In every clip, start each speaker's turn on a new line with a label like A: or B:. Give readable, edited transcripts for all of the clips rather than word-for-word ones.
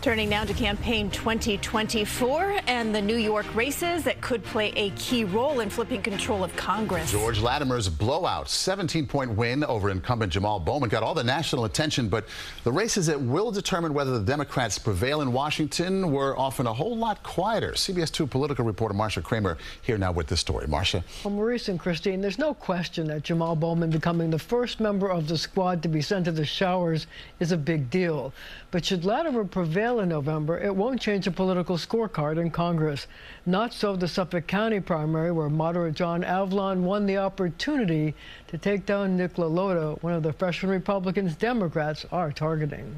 A: Turning now to campaign 2024 and the New York races that could play a key role in flipping control of Congress.
B: George Latimer's blowout 17-point win over incumbent Jamaal Bowman got all the national attention, but the races that will determine whether the Democrats prevail in Washington were often a whole lot quieter. CBS 2 political reporter Marcia Kramer here now with this story. Marcia.
C: Well, Maurice and Christine, there's no question that Jamaal Bowman becoming the first member of the squad to be sent to the showers is a big deal. But should Latimer prevail in November, it won't change the political scorecard in Congress. Not so the Suffolk County primary, where moderate John Avlon won the opportunity to take down Nick LaLota, one of the freshman Republicans Democrats are targeting.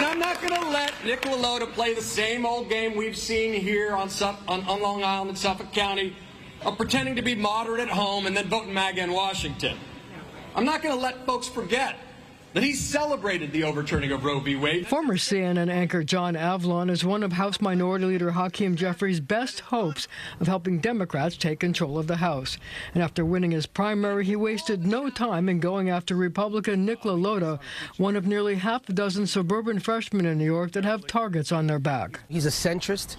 D: I'm not going to let Nick LaLota play the same old game we've seen here on Long Island in Suffolk County of pretending to be moderate at home and then voting MAGA in Washington. I'm not going to let folks forget that he celebrated the overturning of Roe v. Wade.
C: Former CNN anchor John Avlon is one of House Minority Leader Hakeem Jeffries' best hopes of helping Democrats take control of the House. And after winning his primary, he wasted no time in going after Republican Nick LaLota, one of nearly half a dozen suburban freshmen in New York that have targets on their back.
E: He's a centrist.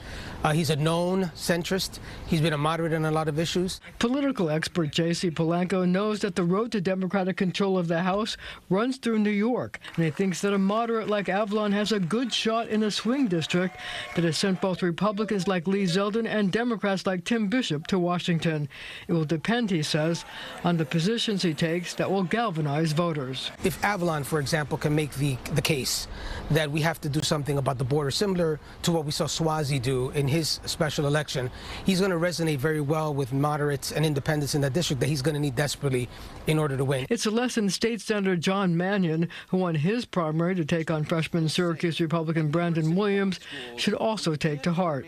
E: He's a known centrist. He's been a moderate on a lot of issues.
C: Political expert J.C. Polanco knows that the road to Democratic control of the House runs through New York, and he thinks that a moderate like Avlon has a good shot in a swing district that has sent both Republicans like Lee Zeldin and Democrats like Tim Bishop to Washington. It will depend, he says, on the positions he takes that will galvanize voters.
E: If Avlon, for example, can make the case that we have to do something about the border, similar to what we saw Swazi do in his special election, he's going to resonate very well with moderates and independents in that district that he's going to need desperately in order to win.
C: It's a lesson State Senator John Mannion, who won his primary to take on freshman Syracuse Republican Brandon Williams, should also take to heart.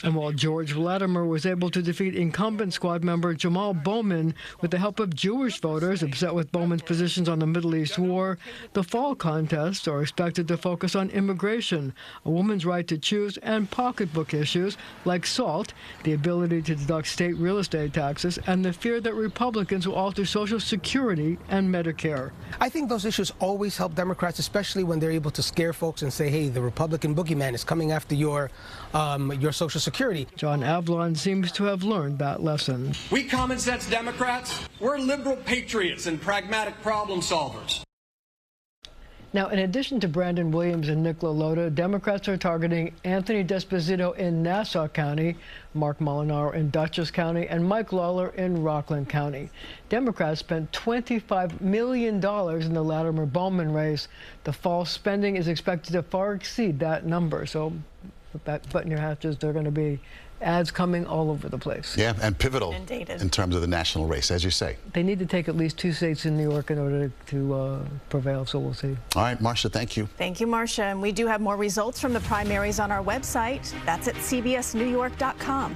C: And while George Latimer was able to defeat incumbent squad member Jamaal Bowman with the help of Jewish voters upset with Bowman's positions on the Middle East war, the fall contests are expected to focus on immigration, a woman's right to choose, and pocketbook issues like SALT, the ability to deduct state real estate taxes, and the fear that Republicans will alter Social Security and Medicare.
E: I think those issues always help Democrats, especially when they're able to scare folks and say, hey, the Republican boogeyman is coming after your Social Security.
C: John Avlon seems to have learned that lesson.
D: We common sense Democrats, we're liberal patriots and pragmatic problem solvers.
C: Now, in addition to Brandon Williams and Nick LaLota, Democrats are targeting Anthony D'Esposito in Nassau County, Mark Molinaro in Dutchess County, and Mike Lawler in Rockland County. Democrats spent $25 million in the Latimer-Bowman race. The fall spending is expected to far exceed that number. So button your hatches, there are going to be ads coming all over the place.
B: Yeah, and pivotal in terms of the national race, as you say.
C: They need to take at least 2 states in New York in order to prevail, so we'll see.
B: All right, Marcia, thank you.
A: Thank you, Marcia. And we do have more results from the primaries on our website. That's at cbsnewyork.com.